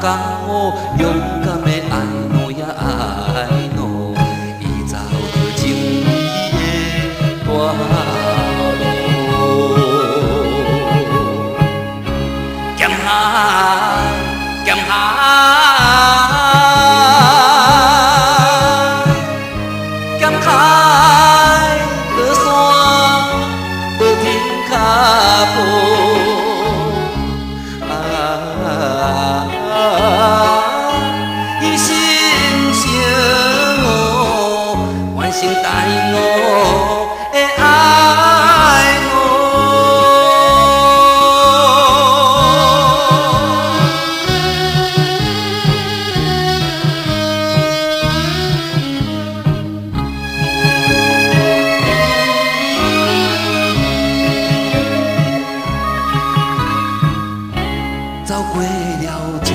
讲哦，勇敢的爱侬也爱侬，伊走着情义的大路。剑海，剑海，剑海过山，无停脚步。伊心声哦，完成待我的爱走过了千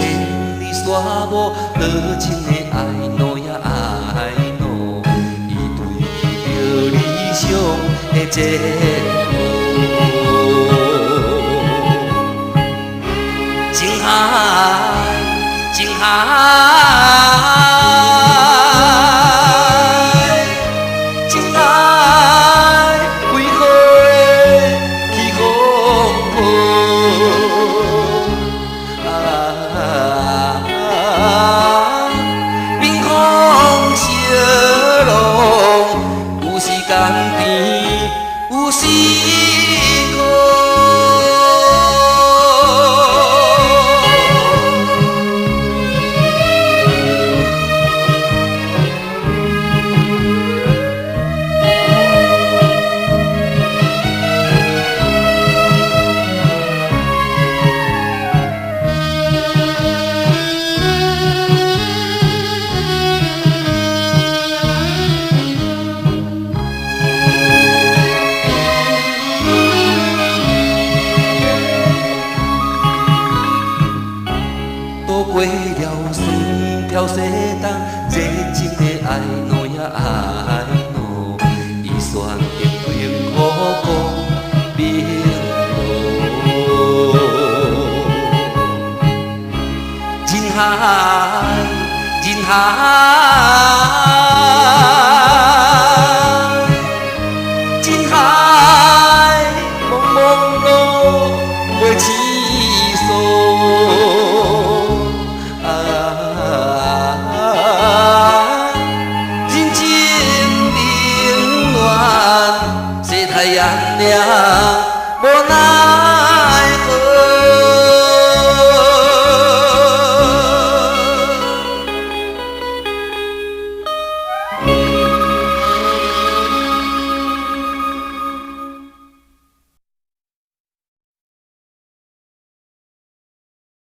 里沙漠，热情的爱侬也爱侬，伊对着理想的前路。情海，情海，情海，为何会去风波？冰封小路，有时甘甜，有时苦。过了酸漂西东，热情的爱侬也爱侬，伊选择平苦苦平路。人海，人海。